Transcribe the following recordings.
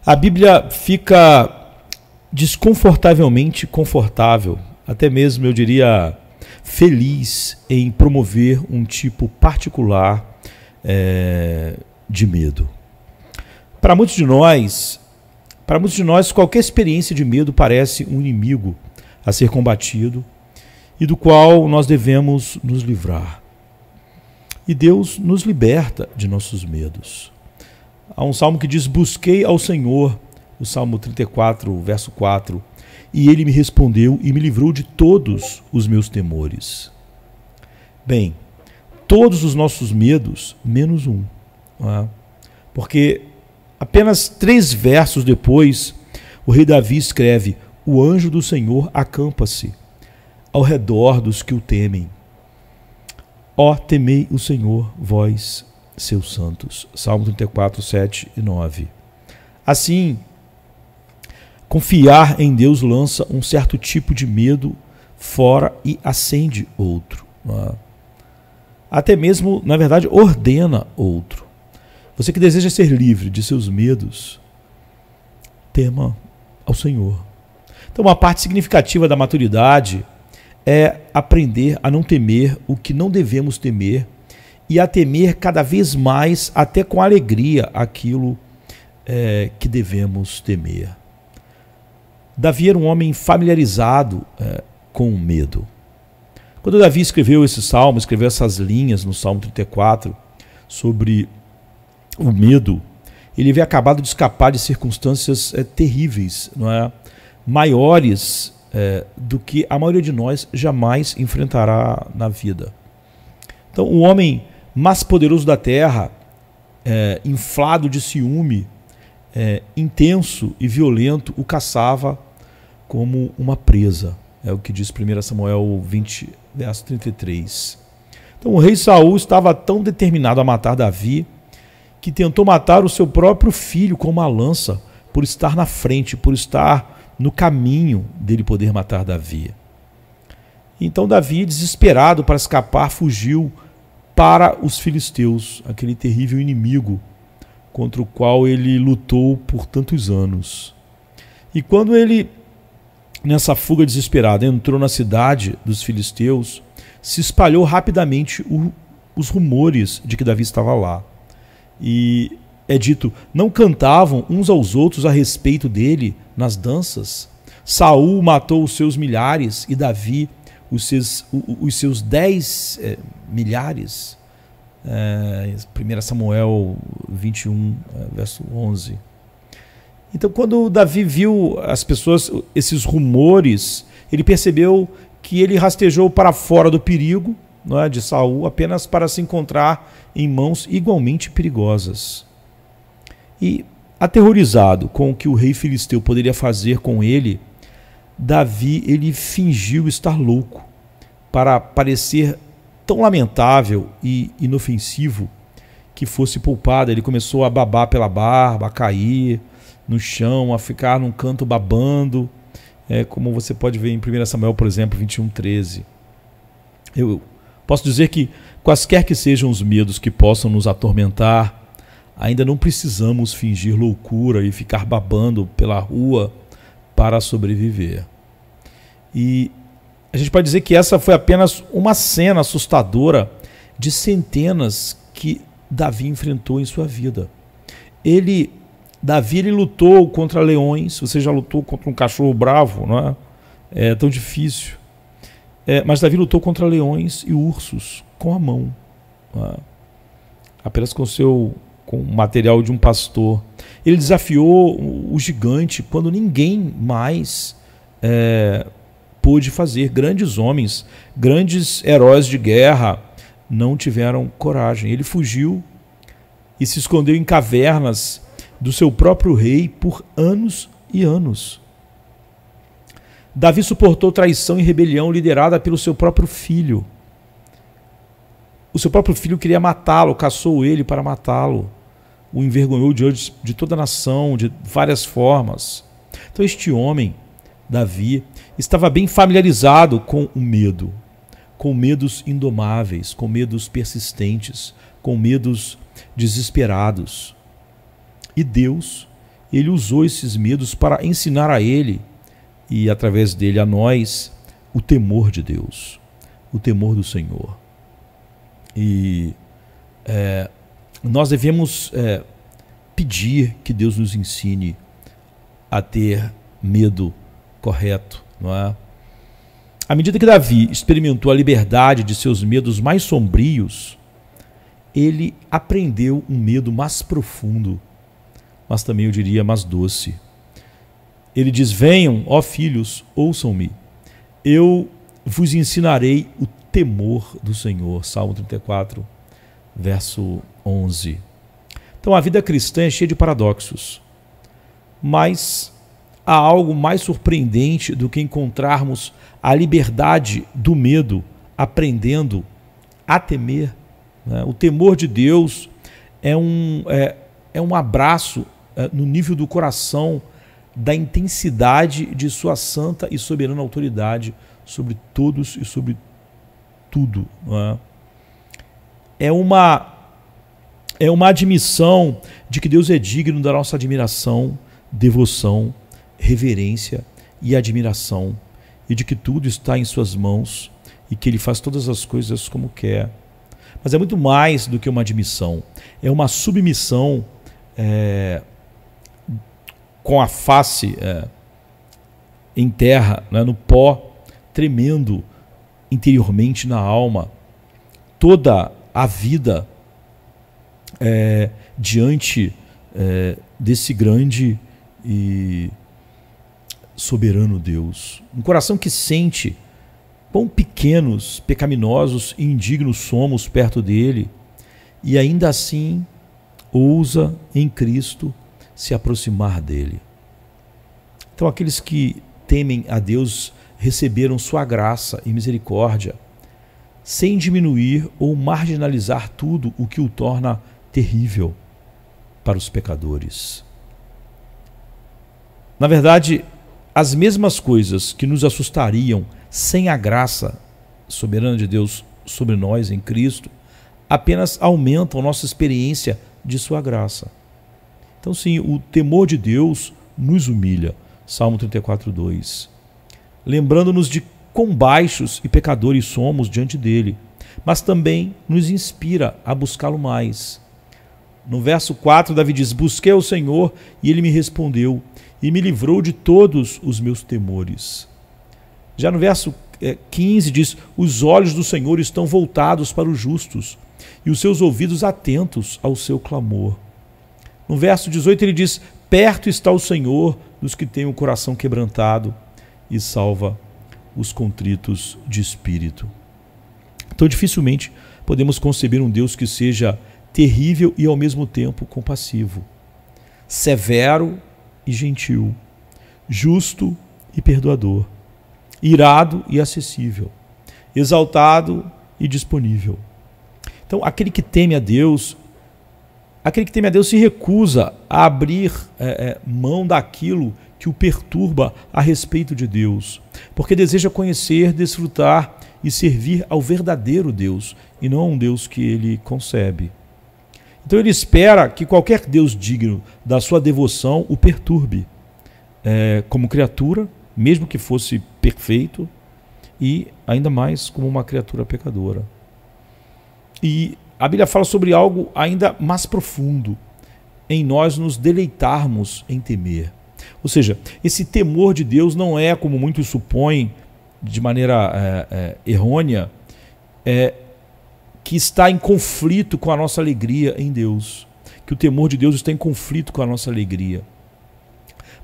A Bíblia fica desconfortavelmente confortável, até mesmo eu diria feliz em promover um tipo particular de medo. Para muitos de nós, qualquer experiência de medo parece um inimigo a ser combatido e do qual nós devemos nos livrar. E Deus nos liberta de nossos medos. Há um salmo que diz: busquei ao Senhor, o Salmo 34, verso 4, e Ele me respondeu e me livrou de todos os meus temores. Bem, todos os nossos medos, menos um. Não é? Porque apenas 3 versos depois, o rei Davi escreve: o anjo do Senhor acampa-se ao redor dos que o temem. Ó, temei o Senhor, vós, seus santos. Salmo 34, 7 e 9. Assim, confiar em Deus lança um certo tipo de medo fora e acende outro. Até mesmo, na verdade, ordena outro. Você que deseja ser livre de seus medos, tema ao Senhor. Então, uma parte significativa da maturidade é aprender a não temer o que não devemos temer e a temer cada vez mais, até com alegria, aquilo que devemos temer. Davi era um homem familiarizado com o medo. Quando Davi escreveu esse salmo, escreveu essas linhas no Salmo 34 sobre o medo, ele havia acabado de escapar de circunstâncias terríveis, não é? Maiores do que a maioria de nós jamais enfrentará na vida. Então, o homem mais poderoso da terra, inflado de ciúme, intenso e violento, o caçava como uma presa. É o que diz 1 Samuel 20, verso 33. Então, o rei Saul estava tão determinado a matar Davi que tentou matar o seu próprio filho com uma lança, por estar na frente, por estar no caminho dele poder matar Davi. Então Davi, desesperado para escapar, fugiu para os filisteus, aquele terrível inimigo contra o qual ele lutou por tantos anos. E quando ele, nessa fuga desesperada, entrou na cidade dos filisteus, se espalhou rapidamente os rumores de que Davi estava lá. E é dito: não cantavam uns aos outros a respeito dele nas danças? Saul matou os seus milhares e Davi os seus 10 milhares. 1 Samuel 21, verso 11. Então, quando Davi viu as pessoas, esses rumores, ele percebeu que ele rastejou para fora do perigo, não é, de Saul, apenas para se encontrar em mãos igualmente perigosas. E, aterrorizado com o que o rei filisteu poderia fazer com ele, Davi ele fingiu estar louco para parecer tão lamentável e inofensivo que fosse poupado. Ele começou a babar pela barba, a cair no chão, a ficar num canto babando, como você pode ver em 1 Samuel, por exemplo, 21, 13. Eu posso dizer que, quaisquer que sejam os medos que possam nos atormentar, ainda não precisamos fingir loucura e ficar babando pela rua para sobreviver. E a gente pode dizer que essa foi apenas uma cena assustadora de centenas que Davi enfrentou em sua vida. Davi lutou contra leões. Você já lutou contra um cachorro bravo, não é? É tão difícil. Mas Davi lutou contra leões e ursos com a mão, não é? Apenas com o material de um pastor. Ele desafiou o gigante quando ninguém mais pôde fazer. Grandes homens, grandes heróis de guerra não tiveram coragem. Ele fugiu e se escondeu em cavernas do seu próprio rei por anos e anos. Davi suportou traição e rebelião liderada pelo seu próprio filho. O seu próprio filho queria matá-lo, caçou ele para matá-lo. O envergonhou diante de toda a nação, de várias formas. Então este homem, Davi, estava bem familiarizado com o medo, com medos indomáveis, com medos persistentes, com medos desesperados. E Deus ele usou esses medos para ensinar a ele e através dele a nós o temor de Deus, o temor do Senhor. E nós devemos pedir que Deus nos ensine a ter medo correto, não é? À medida que Davi experimentou a liberdade de seus medos mais sombrios, ele aprendeu um medo mais profundo, mas também eu diria mais doce. Ele diz: venham, ó filhos, ouçam-me, eu vos ensinarei o temor do Senhor. Salmo 34, verso 11. Então a vida cristã é cheia de paradoxos, mas há algo mais surpreendente do que encontrarmos a liberdade do medo aprendendo a temer. O temor de Deus é um abraço no nível do coração da intensidade de sua santa e soberana autoridade sobre todos e sobre tudo. É uma admissão de que Deus é digno da nossa admiração, devoção, reverência e admiração, e de que tudo está em suas mãos e que Ele faz todas as coisas como quer. Mas é muito mais do que uma admissão, é uma submissão com a face em terra, no pó, tremendo interiormente na alma, toda a vida diante desse grande e soberano Deus. Um coração que sente quão pequenos, pecaminosos e indignos somos perto dele, e ainda assim ousa em Cristo se aproximar dele. Então aqueles que temem a Deus receberam sua graça e misericórdia, sem diminuir ou marginalizar tudo o que o torna terrível para os pecadores. Na verdade, as mesmas coisas que nos assustariam sem a graça soberana de Deus sobre nós em Cristo, apenas aumentam a nossa experiência de sua graça. Então sim, o temor de Deus nos humilha. Salmo 34, 2. Lembrando-nos de quão baixos e pecadores somos diante dele, mas também nos inspira a buscá-lo mais. No verso 4, Davi diz: busquei ao Senhor e ele me respondeu e me livrou de todos os meus temores. Já no verso 15 diz: os olhos do Senhor estão voltados para os justos e os seus ouvidos atentos ao seu clamor. No verso 18 ele diz: perto está o Senhor dos que têm o coração quebrantado e salva os contritos de espírito. Então dificilmente podemos conceber um Deus que seja terrível e ao mesmo tempo compassivo, severo e gentil, justo e perdoador, irado e acessível, exaltado e disponível. Então aquele que teme a Deus se recusa a abrir mão daquilo que o perturba a respeito de Deus, porque deseja conhecer, desfrutar e servir ao verdadeiro Deus e não a um Deus que ele concebe. Então ele espera que qualquer Deus digno da sua devoção o perturbe como criatura, mesmo que fosse perfeito, e ainda mais como uma criatura pecadora. E a Bíblia fala sobre algo ainda mais profundo, em nós nos deleitarmos em temer. Ou seja, esse temor de Deus não é, como muitos supõem, de maneira errônea, que está em conflito com a nossa alegria em Deus, que o temor de Deus está em conflito com a nossa alegria.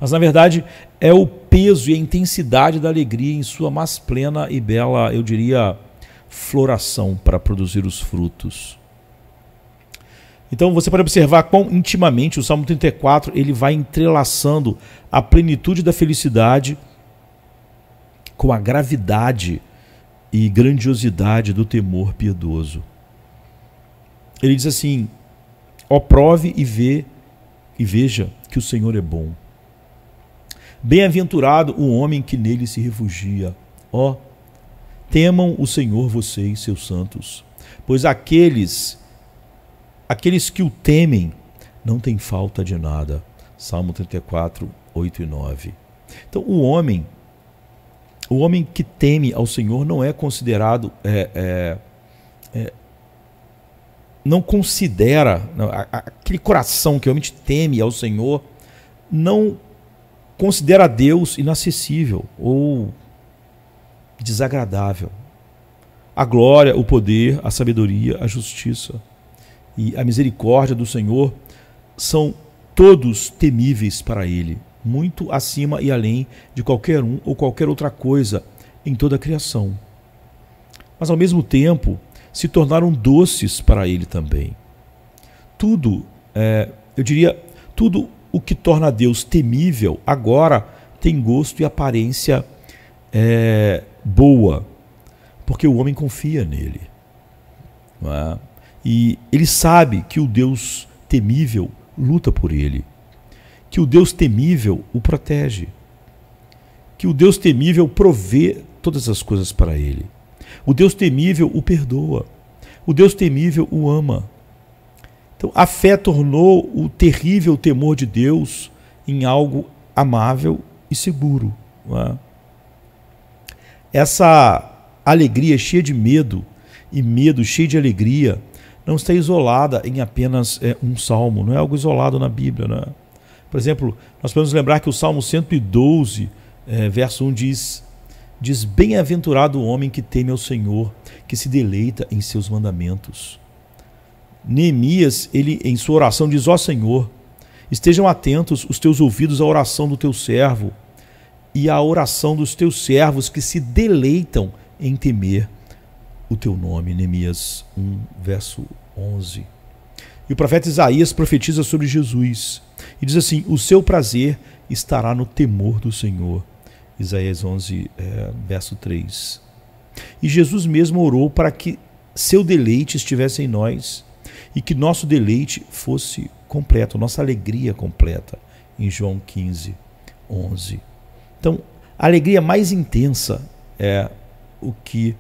Mas, na verdade, é o peso e a intensidade da alegria em sua mais plena e bela, eu diria, floração para produzir os frutos. Então você pode observar quão intimamente o Salmo 34 ele vai entrelaçando a plenitude da felicidade com a gravidade e grandiosidade do temor piedoso. Ele diz assim: ó, prove e veja que o Senhor é bom. Bem-aventurado o homem que nele se refugia. Ó, temam o Senhor vocês, seus santos, pois aqueles que o temem não têm falta de nada. Salmo 34, 8 e 9. Então o homem que teme ao Senhor não é considerado, não considera, aquele coração que realmente teme ao Senhor, não considera Deus inacessível ou desagradável. A glória, o poder, a sabedoria, a justiça e a misericórdia do Senhor são todos temíveis para Ele, muito acima e além de qualquer um ou qualquer outra coisa em toda a criação. Mas ao mesmo tempo se tornaram doces para Ele também. Tudo, eu diria, tudo o que torna Deus temível agora tem gosto e aparência boa, porque o homem confia nele. Não é? E ele sabe que o Deus temível luta por ele, que o Deus temível o protege, que o Deus temível provê todas as coisas para ele. O Deus temível o perdoa, o Deus temível o ama. Então a fé tornou o terrível temor de Deus em algo amável e seguro. Não é? Essa alegria cheia de medo e medo cheio de alegria não está isolada em apenas um salmo, não é algo isolado na Bíblia. Não é? Por exemplo, nós podemos lembrar que o Salmo 112, verso 1 diz bem-aventurado o homem que teme ao Senhor, que se deleita em seus mandamentos. Neemias, ele em sua oração diz: ó Senhor, estejam atentos os teus ouvidos à oração do teu servo e à oração dos teus servos que se deleitam em temer o teu nome. Neemias 1, verso 11. E o profeta Isaías profetiza sobre Jesus e diz assim: o seu prazer estará no temor do Senhor. Isaías 11, verso 3. E Jesus mesmo orou para que seu deleite estivesse em nós e que nosso deleite fosse completo, nossa alegria completa, em João 15, 11. Então, a alegria mais intensa é o que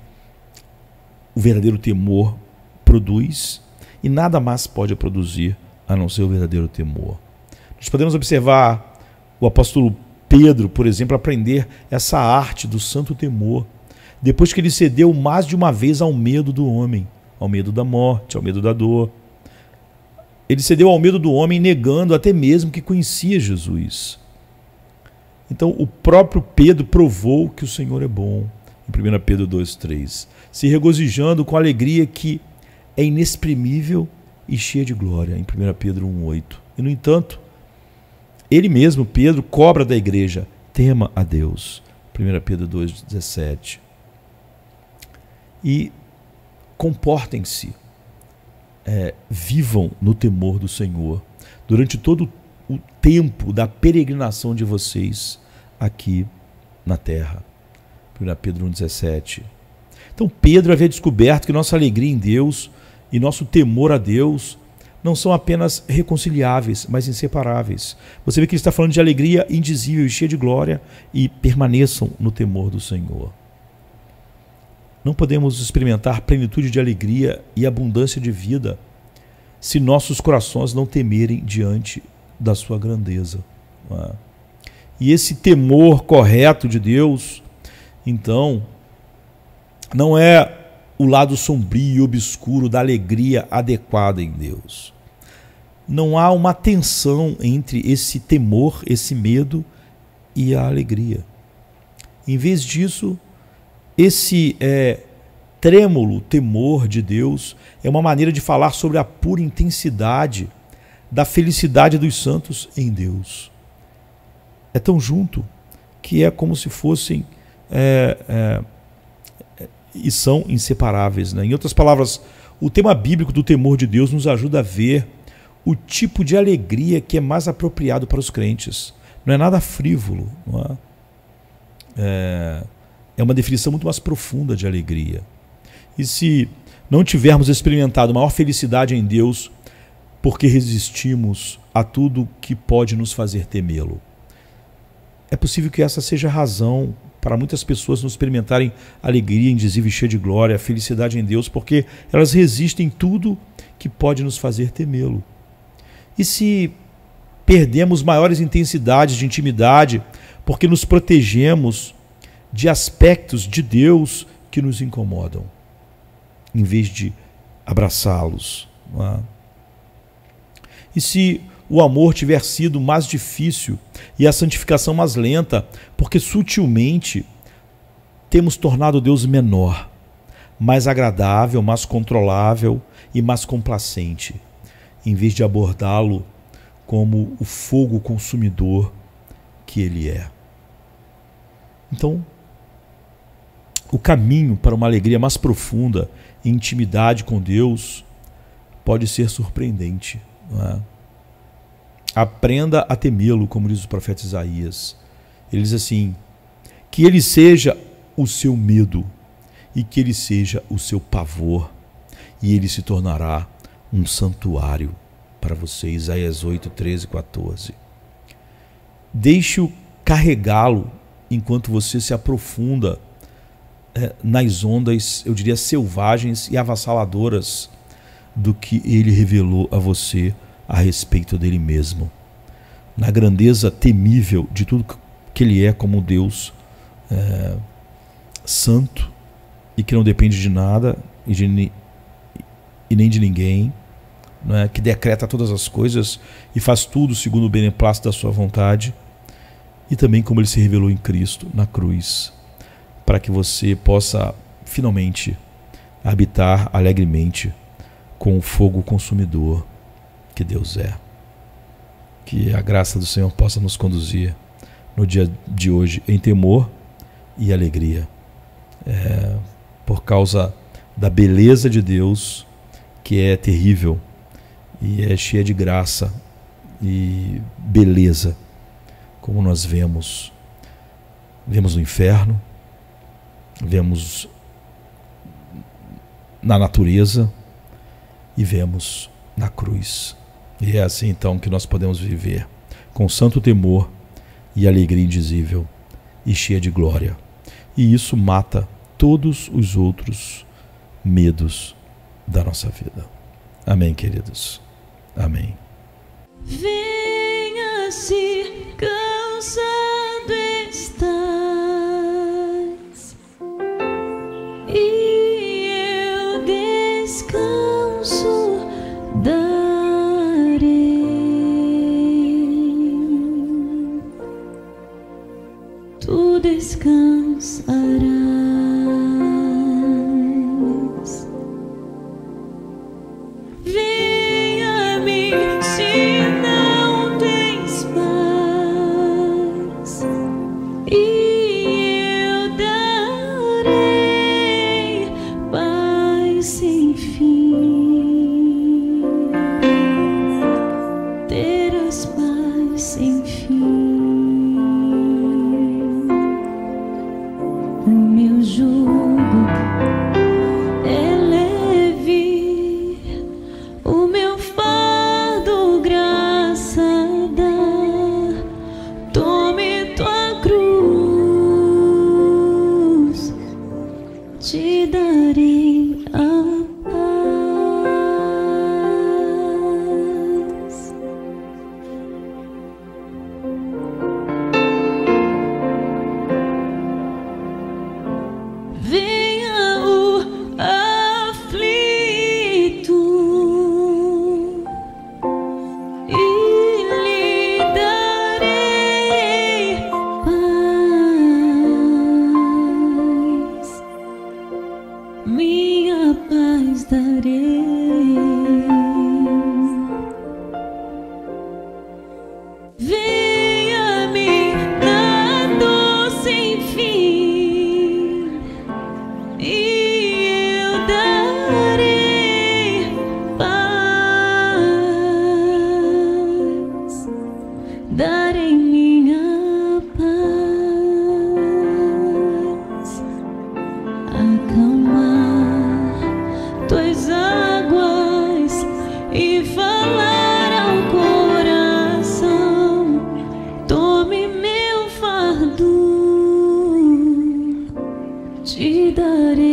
o verdadeiro temor produz, e nada mais pode produzir a não ser o verdadeiro temor. Nós podemos observar o apóstolo Pedro, por exemplo, aprender essa arte do santo temor, depois que ele cedeu mais de uma vez ao medo do homem, ao medo da morte, ao medo da dor. Ele cedeu ao medo do homem, negando até mesmo que conhecia Jesus. Então o próprio Pedro provou que o Senhor é bom, em 1 Pedro 2,3, se regozijando com alegria que é inexprimível e cheia de glória, em 1 Pedro 1,8. E no entanto, ele mesmo, Pedro, cobra da igreja: tema a Deus, 1 Pedro 2,17. E comportem-se, vivam no temor do Senhor durante todo o tempo da peregrinação de vocês aqui na terra. 1 Pedro 1,17. Então Pedro havia descoberto que nossa alegria em Deus e nosso temor a Deus não são apenas reconciliáveis, mas inseparáveis. Você vê que ele está falando de alegria indizível e cheia de glória, e permaneçam no temor do Senhor. Não podemos experimentar plenitude de alegria e abundância de vida se nossos corações não temerem diante da sua grandeza. Não é? E esse temor correto de Deus, então, não é o lado sombrio e obscuro da alegria adequada em Deus. Não há uma tensão entre esse temor, esse medo e a alegria. Em vez disso, esse trêmulo temor de Deus é uma maneira de falar sobre a pura intensidade da felicidade dos santos em Deus. É tão junto que é como se fossem e são inseparáveis, né? Em outras palavras, o tema bíblico do temor de Deus nos ajuda a ver o tipo de alegria que é mais apropriado para os crentes. Não é nada frívolo, não é? É uma definição muito mais profunda de alegria. E se não tivermos experimentado maior felicidade em Deus, porque resistimos a tudo que pode nos fazer temê-lo? É possível que essa seja a razão para muitas pessoas não experimentarem alegria indizível e cheia de glória, a felicidade em Deus, porque elas resistem tudo que pode nos fazer temê-lo. E se perdemos maiores intensidades de intimidade porque nos protegemos de aspectos de Deus que nos incomodam, em vez de abraçá-los. Não é? E se o amor tiver sido mais difícil e a santificação mais lenta, porque sutilmente temos tornado Deus menor, mais agradável, mais controlável e mais complacente, em vez de abordá-lo como o fogo consumidor que Ele é. Então, o caminho para uma alegria mais profunda e intimidade com Deus pode ser surpreendente. Não é? Aprenda a temê-lo, como diz o profeta Isaías. Ele diz assim: que ele seja o seu medo e que ele seja o seu pavor, e ele se tornará um santuário para você. Isaías 8, 13 e 14. Deixe-o carregá-lo enquanto você se aprofunda nas ondas, eu diria, selvagens e avassaladoras do que ele revelou a você a respeito dele mesmo, na grandeza temível de tudo que ele é como Deus santo e que não depende de nada e nem de ninguém, não é? Que decreta todas as coisas e faz tudo segundo o beneplácito da sua vontade, e também como ele se revelou em Cristo na cruz, para que você possa finalmente habitar alegremente com o fogo consumidor que Deus é. Que a graça do Senhor possa nos conduzir no dia de hoje em temor e alegria, por causa da beleza de Deus, que é terrível e é cheia de graça e beleza, como nós vemos no inferno, vemos na natureza e vemos na cruz. E é assim então que nós podemos viver com santo temor e alegria indizível e cheia de glória. E isso mata todos os outros medos da nossa vida. Amém, queridos. Amém. Venha se cansado estás, e eu descanso darei. Tu descansarás. Venha-me se não tens paz, e eu darei paz sem fim. Terás paz sem fim. O meu jugo é leve, o meu fardo graça dá. Tome tua cruz, te darei a paz. Venha o aflito e lhe darei paz. Minha paz darei. Venha-me na dor sem fim, e eu darei paz. Darei minha paz. Acalmar tuas águas e falar ao coração. Tome meu fardo, te darei